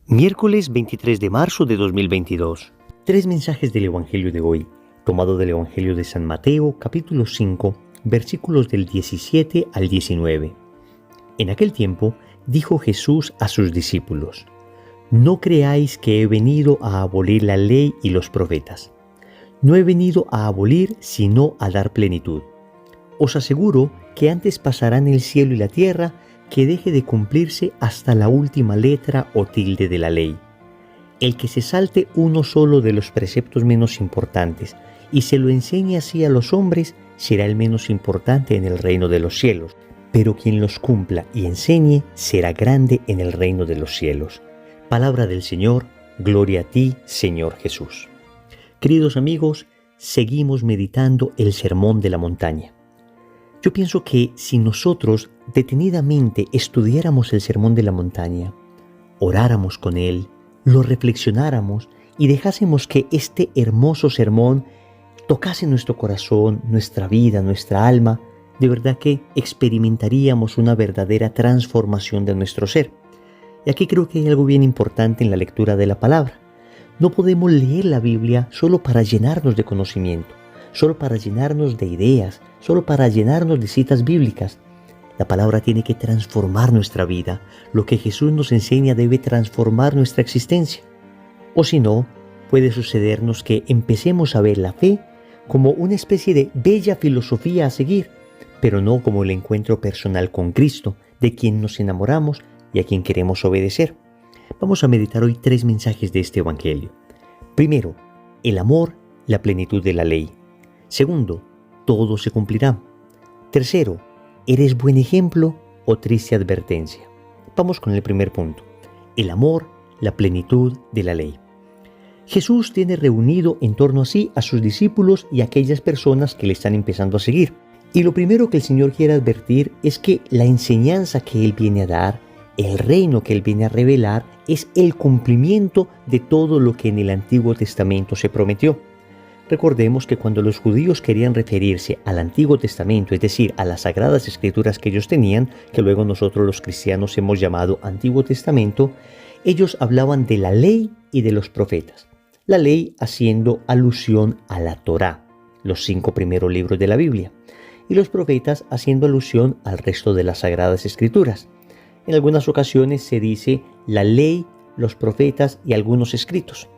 Miércoles 23 de marzo de 2022. Tres mensajes del Evangelio de hoy, tomado del Evangelio de San Mateo, capítulo 5, versículos del 17 al 19. En aquel tiempo dijo Jesús a sus discípulos: No creáis que he venido a abolir la ley y los profetas. No he venido a abolir, sino a dar plenitud. Os aseguro que antes pasarán el cielo y la tierra que deje de cumplirse hasta la última letra o tilde de la ley. El que se salte uno solo de los preceptos menos importantes y se lo enseñe así a los hombres, será el menos importante en el reino de los cielos, pero quien los cumpla y enseñe será grande en el reino de los cielos. Palabra del Señor, gloria a ti, Señor Jesús. Queridos amigos, seguimos meditando el Sermón de la Montaña. Yo pienso que si nosotros detenidamente estudiáramos el Sermón de la Montaña, oráramos con él, lo reflexionáramos y dejásemos que este hermoso sermón tocase nuestro corazón, nuestra vida, nuestra alma, de verdad que experimentaríamos una verdadera transformación de nuestro ser. Y aquí creo que hay algo bien importante en la lectura de la palabra. No podemos leer la Biblia solo para llenarnos de conocimiento, solo para llenarnos de ideas, solo para llenarnos de citas bíblicas. La palabra tiene que transformar nuestra vida. Lo que Jesús nos enseña debe transformar nuestra existencia. O si no, puede sucedernos que empecemos a ver la fe como una especie de bella filosofía a seguir, pero no como el encuentro personal con Cristo, de quien nos enamoramos y a quien queremos obedecer. Vamos a meditar hoy tres mensajes de este Evangelio. Primero, el amor, la plenitud de la ley. Segundo, todo se cumplirá. Tercero, ¿eres buen ejemplo o triste advertencia? Vamos con el primer punto. El amor, la plenitud de la ley. Jesús tiene reunido en torno a sí a sus discípulos y a aquellas personas que le están empezando a seguir. Y lo primero que el Señor quiere advertir es que la enseñanza que Él viene a dar, el reino que Él viene a revelar, es el cumplimiento de todo lo que en el Antiguo Testamento se prometió. Recordemos que cuando los judíos querían referirse al Antiguo Testamento, es decir, a las Sagradas Escrituras que ellos tenían, que luego nosotros los cristianos hemos llamado Antiguo Testamento, ellos hablaban de la ley y de los profetas. La ley haciendo alusión a la Torá, los 5 primeros libros de la Biblia, y los profetas haciendo alusión al resto de las Sagradas Escrituras. En algunas ocasiones se dice la ley, los profetas y algunos escritos.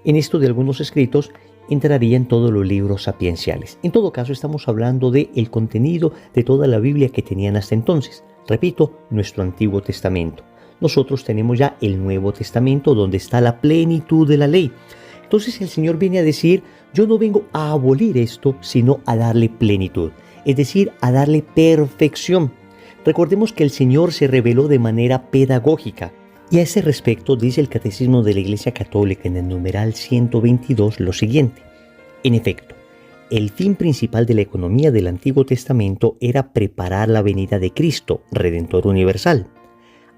En esto de algunos escritos entrarían todos los libros sapienciales. En todo caso, estamos hablando del contenido de toda la Biblia que tenían hasta entonces. Repito, nuestro Antiguo Testamento. Nosotros tenemos ya el Nuevo Testamento, donde está la plenitud de la ley. Entonces el Señor viene a decir: yo no vengo a abolir esto, sino a darle plenitud, es decir, a darle perfección. Recordemos que el Señor se reveló de manera pedagógica. Y a ese respecto dice el Catecismo de la Iglesia Católica en el numeral 122 lo siguiente: en efecto, el fin principal de la economía del Antiguo Testamento era preparar la venida de Cristo, Redentor universal.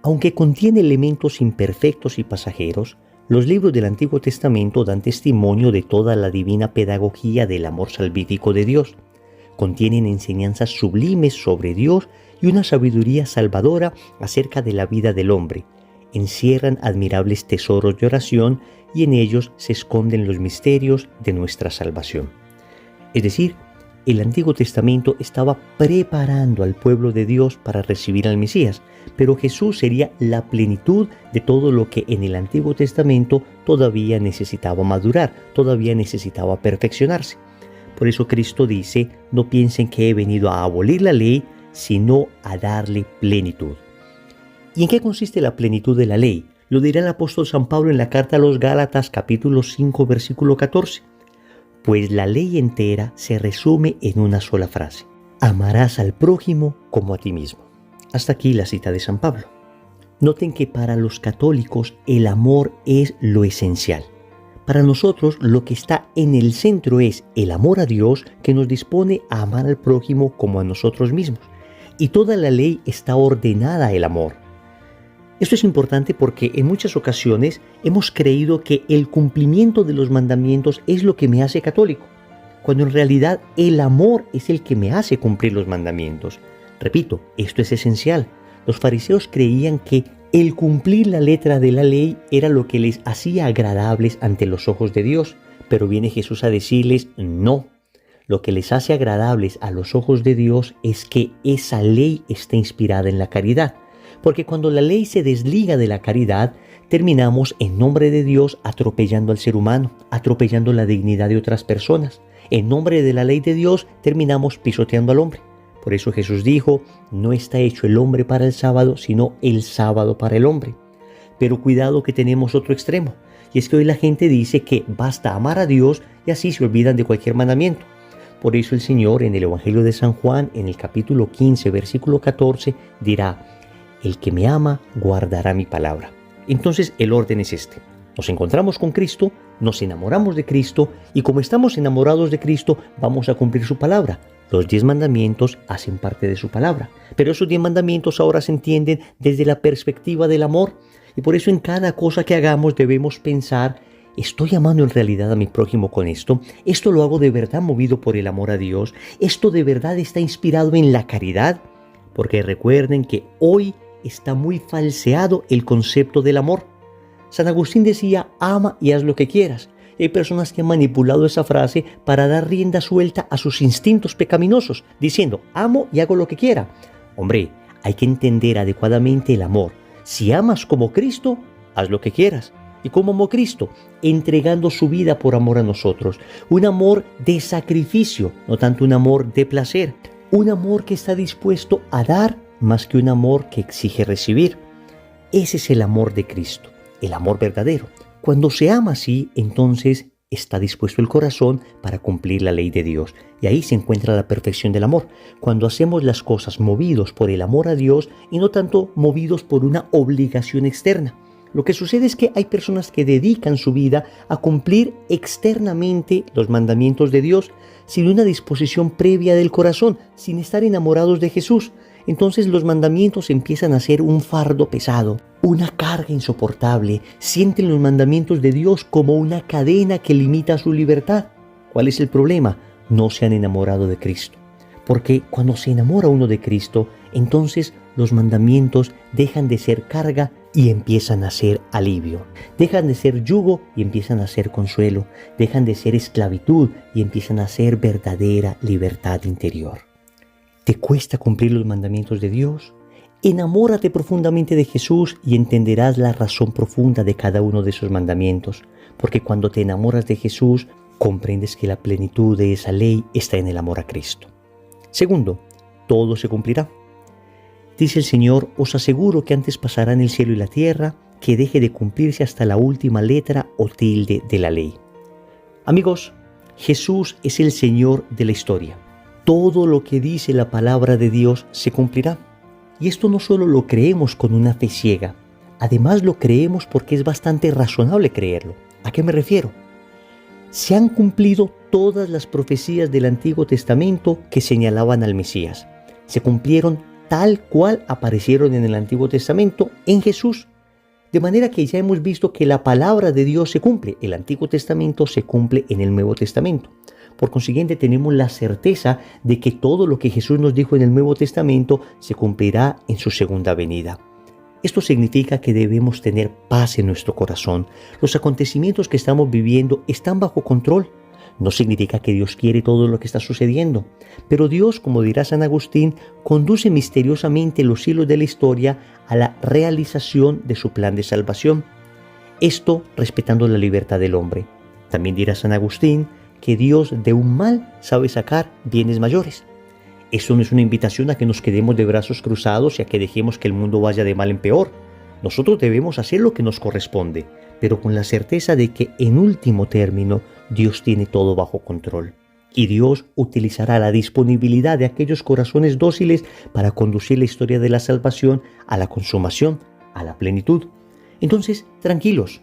Aunque contiene elementos imperfectos y pasajeros, los libros del Antiguo Testamento dan testimonio de toda la divina pedagogía del amor salvífico de Dios. Contienen enseñanzas sublimes sobre Dios y una sabiduría salvadora acerca de la vida del hombre. Encierran admirables tesoros de oración y en ellos se esconden los misterios de nuestra salvación. Es decir, el Antiguo Testamento estaba preparando al pueblo de Dios para recibir al Mesías, pero Jesús sería la plenitud de todo lo que en el Antiguo Testamento todavía necesitaba madurar, todavía necesitaba perfeccionarse. Por eso Cristo dice: no piensen que he venido a abolir la ley, sino a darle plenitud. ¿Y en qué consiste la plenitud de la ley? Lo dirá el apóstol San Pablo en la carta a los Gálatas, capítulo 5, versículo 14. Pues la ley entera se resume en una sola frase: amarás al prójimo como a ti mismo. Hasta aquí la cita de San Pablo. Noten que para los católicos el amor es lo esencial. Para nosotros lo que está en el centro es el amor a Dios, que nos dispone a amar al prójimo como a nosotros mismos. Y toda la ley está ordenada al amor. Esto es importante porque en muchas ocasiones hemos creído que el cumplimiento de los mandamientos es lo que me hace católico, cuando en realidad el amor es el que me hace cumplir los mandamientos. Repito, esto es esencial. Los fariseos creían que El cumplir la letra de la ley era lo que les hacía agradables ante los ojos de Dios, pero viene Jesús a decirles no. Lo que les hace agradables a los ojos de Dios es que esa ley está inspirada en la caridad, porque cuando la ley se desliga de la caridad, terminamos en nombre de Dios atropellando al ser humano, atropellando la dignidad de otras personas. En nombre de la ley de Dios terminamos pisoteando al hombre. Por eso Jesús dijo, no está hecho el hombre para el sábado, sino el sábado para el hombre. Pero cuidado que tenemos otro extremo, y es que hoy la gente dice que basta amar a Dios y así se olvidan de cualquier mandamiento. Por eso el Señor en el Evangelio de San Juan, en el capítulo 15, versículo 14, dirá, el que me ama guardará mi palabra. Entonces el orden es este. Nos encontramos con Cristo, nos enamoramos de Cristo y como estamos enamorados de Cristo, vamos a cumplir su palabra. Los 10 mandamientos hacen parte de su palabra, pero esos 10 mandamientos ahora se entienden desde la perspectiva del amor y por eso en cada cosa que hagamos debemos pensar, ¿estoy amando en realidad a mi prójimo con esto? ¿Esto lo hago de verdad movido por el amor a Dios? ¿Esto de verdad está inspirado en la caridad? Porque recuerden que hoy está muy falseado el concepto del amor. San Agustín decía, ama y haz lo que quieras. Hay personas que han manipulado esa frase para dar rienda suelta a sus instintos pecaminosos, diciendo, amo y hago lo que quiera. Hombre, hay que entender adecuadamente el amor. Si amas como Cristo, haz lo que quieras. ¿Y cómo amó Cristo? Entregando su vida por amor a nosotros. Un amor de sacrificio, no tanto un amor de placer. Un amor que está dispuesto a dar más que un amor que exige recibir. Ese es el amor de Cristo, el amor verdadero. Cuando se ama así, entonces está dispuesto el corazón para cumplir la ley de Dios. Y ahí se encuentra la perfección del amor. Cuando hacemos las cosas movidos por el amor a Dios y no tanto movidos por una obligación externa. Lo que sucede es que hay personas que dedican su vida a cumplir externamente los mandamientos de Dios sin una disposición previa del corazón, sin estar enamorados de Jesús. Entonces los mandamientos empiezan a ser un fardo pesado, una carga insoportable. Sienten los mandamientos de Dios como una cadena que limita su libertad. ¿Cuál es el problema? No se han enamorado de Cristo. Porque cuando se enamora uno de Cristo, entonces los mandamientos dejan de ser carga y empiezan a ser alivio. Dejan de ser yugo y empiezan a ser consuelo. Dejan de ser esclavitud y empiezan a ser verdadera libertad interior. ¿Te cuesta cumplir los mandamientos de Dios? Enamórate profundamente de Jesús y entenderás la razón profunda de cada uno de esos mandamientos, porque cuando te enamoras de Jesús, comprendes que la plenitud de esa ley está en el amor a Cristo. Segundo, todo se cumplirá. Dice el Señor, os aseguro que antes pasarán el cielo y la tierra, que deje de cumplirse hasta la última letra o tilde de la ley. Amigos, Jesús es el Señor de la historia. Todo lo que dice la palabra de Dios se cumplirá. Y esto no solo lo creemos con una fe ciega, además lo creemos porque es bastante razonable creerlo. ¿A qué me refiero? Se han cumplido todas las profecías del Antiguo Testamento que señalaban al Mesías. Se cumplieron tal cual aparecieron en el Antiguo Testamento en Jesús. De manera que ya hemos visto que la palabra de Dios se cumple. El Antiguo Testamento se cumple en el Nuevo Testamento. Por consiguiente, tenemos la certeza de que todo lo que Jesús nos dijo en el Nuevo Testamento se cumplirá en su segunda venida. Esto significa que debemos tener paz en nuestro corazón. Los acontecimientos que estamos viviendo están bajo control. No significa que Dios quiere todo lo que está sucediendo, pero Dios, como dirá San Agustín, conduce misteriosamente los hilos de la historia a la realización de su plan de salvación. Esto respetando la libertad del hombre. También dirá San Agustín que Dios de un mal sabe sacar bienes mayores. Esto no es una invitación a que nos quedemos de brazos cruzados y a que dejemos que el mundo vaya de mal en peor. Nosotros debemos hacer lo que nos corresponde, pero con la certeza de que en último término Dios tiene todo bajo control. Y Dios utilizará la disponibilidad de aquellos corazones dóciles para conducir la historia de la salvación a la consumación, a la plenitud. Entonces, tranquilos,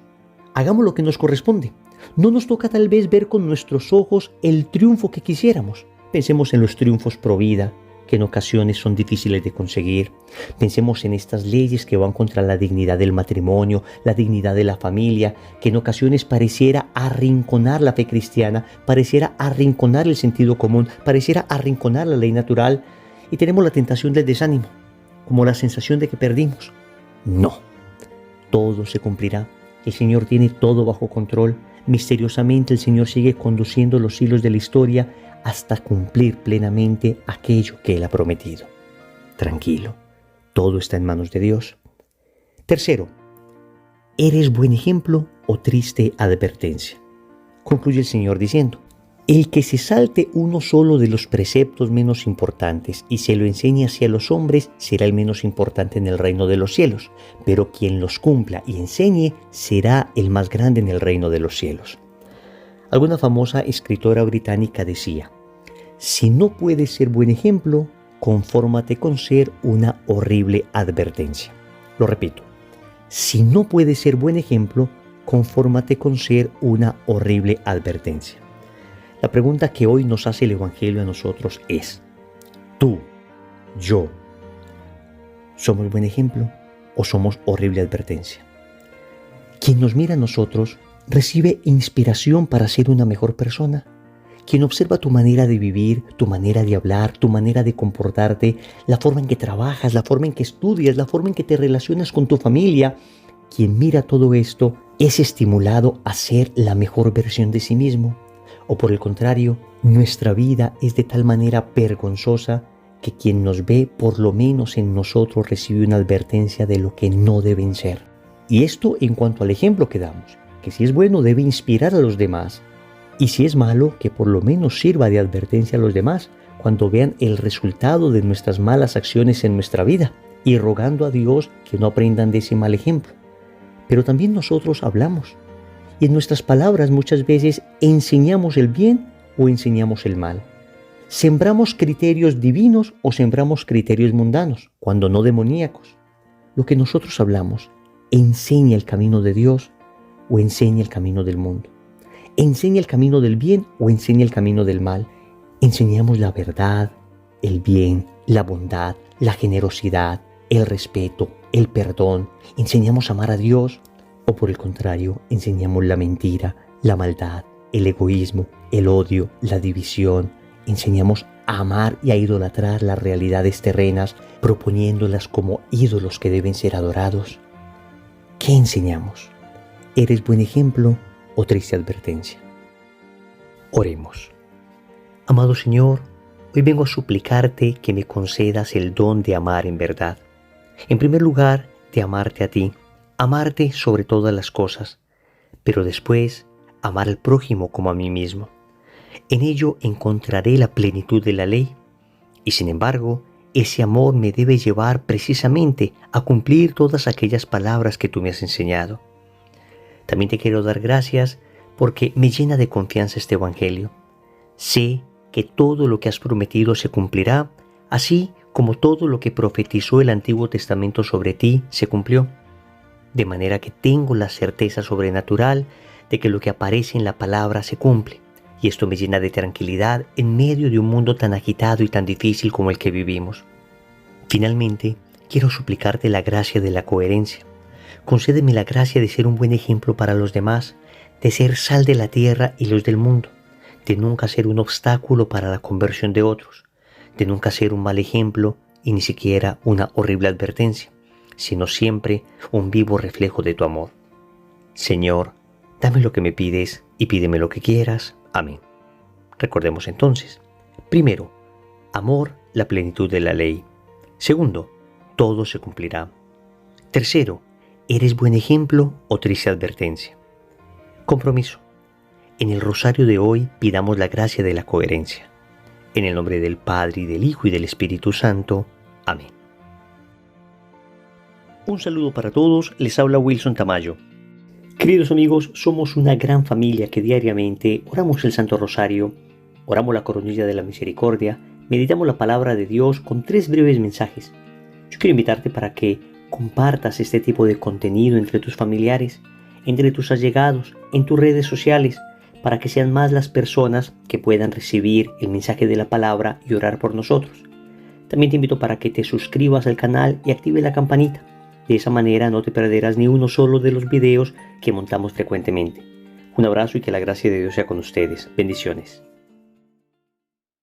hagamos lo que nos corresponde. No nos toca tal vez ver con nuestros ojos el triunfo que quisiéramos. Pensemos en los triunfos pro vida, que en ocasiones son difíciles de conseguir. Pensemos en estas leyes que van contra la dignidad del matrimonio, la dignidad de la familia, que en ocasiones pareciera arrinconar la fe cristiana, pareciera arrinconar el sentido común, pareciera arrinconar la ley natural, y tenemos la tentación del desánimo, como la sensación de que perdimos. No, todo se cumplirá. El Señor tiene todo bajo control. Misteriosamente el Señor sigue conduciendo los hilos de la historia hasta cumplir plenamente aquello que Él ha prometido. Tranquilo, todo está en manos de Dios. Tercero, ¿eres buen ejemplo o triste advertencia? Concluye el Señor diciendo: el que se salte uno solo de los preceptos menos importantes y se lo enseñe hacia los hombres será el menos importante en el reino de los cielos, pero quien los cumpla y enseñe será el más grande en el reino de los cielos. Alguna famosa escritora británica decía: si no puedes ser buen ejemplo, confórmate con ser una horrible advertencia. Lo repito, si no puedes ser buen ejemplo, confórmate con ser una horrible advertencia. La pregunta que hoy nos hace el Evangelio a nosotros es: ¿tú, yo, somos buen ejemplo o somos horrible advertencia? Quien nos mira a nosotros recibe inspiración para ser una mejor persona. Quien observa tu manera de vivir, tu manera de hablar, tu manera de comportarte, la forma en que trabajas, la forma en que estudias, la forma en que te relacionas con tu familia, quien mira todo esto es estimulado a ser la mejor versión de sí mismo. O por el contrario, nuestra vida es de tal manera vergonzosa que quien nos ve, por lo menos en nosotros, recibe una advertencia de lo que no deben ser. Y esto en cuanto al ejemplo que damos, que si es bueno debe inspirar a los demás, y si es malo, que por lo menos sirva de advertencia a los demás cuando vean el resultado de nuestras malas acciones en nuestra vida, y rogando a Dios que no aprendan de ese mal ejemplo. Pero también nosotros hablamos. Y en nuestras palabras muchas veces enseñamos el bien o enseñamos el mal. Sembramos criterios divinos o sembramos criterios mundanos, cuando no demoníacos. Lo que nosotros hablamos, ¿enseña el camino de Dios o enseña el camino del mundo? ¿Enseña el camino del bien o enseña el camino del mal? Enseñamos la verdad, el bien, la bondad, la generosidad, el respeto, el perdón. Enseñamos a amar a Dios. O por el contrario, enseñamos la mentira, la maldad, el egoísmo, el odio, la división. Enseñamos a amar y a idolatrar las realidades terrenas, proponiéndolas como ídolos que deben ser adorados. ¿Qué enseñamos? ¿Eres buen ejemplo o triste advertencia? Oremos. Amado Señor, hoy vengo a suplicarte que me concedas el don de amar en verdad. En primer lugar, de amarte a ti. Amarte sobre todas las cosas, pero después amar al prójimo como a mí mismo. En ello encontraré la plenitud de la ley, y sin embargo, ese amor me debe llevar precisamente a cumplir todas aquellas palabras que tú me has enseñado. También te quiero dar gracias porque me llena de confianza este Evangelio. Sé que todo lo que has prometido se cumplirá, así como todo lo que profetizó el Antiguo Testamento sobre ti se cumplió. De manera que tengo la certeza sobrenatural de que lo que aparece en la palabra se cumple, y esto me llena de tranquilidad en medio de un mundo tan agitado y tan difícil como el que vivimos. Finalmente, quiero suplicarte la gracia de la coherencia. Concédeme la gracia de ser un buen ejemplo para los demás, de ser sal de la tierra y luz del mundo, de nunca ser un obstáculo para la conversión de otros, de nunca ser un mal ejemplo y ni siquiera una horrible advertencia, sino siempre un vivo reflejo de tu amor. Señor, dame lo que me pides y pídeme lo que quieras. Amén. Recordemos entonces: primero, amor, la plenitud de la ley. Segundo, todo se cumplirá. Tercero, ¿eres buen ejemplo o triste advertencia? Compromiso. En el rosario de hoy pidamos la gracia de la coherencia. En el nombre del Padre, y del Hijo, y del Espíritu Santo. Amén. Un saludo para todos, les habla Wilson Tamayo. Queridos amigos, somos una gran familia que diariamente oramos el Santo Rosario, oramos la Coronilla de la Misericordia, meditamos la palabra de Dios con 3 breves mensajes. Yo quiero invitarte para que compartas este tipo de contenido entre tus familiares, entre tus allegados, en tus redes sociales, para que sean más las personas que puedan recibir el mensaje de la palabra y orar por nosotros. También te invito para que te suscribas al canal y active la campanita. De esa manera no te perderás ni uno solo de los videos que montamos frecuentemente. Un abrazo y que la gracia de Dios sea con ustedes. Bendiciones.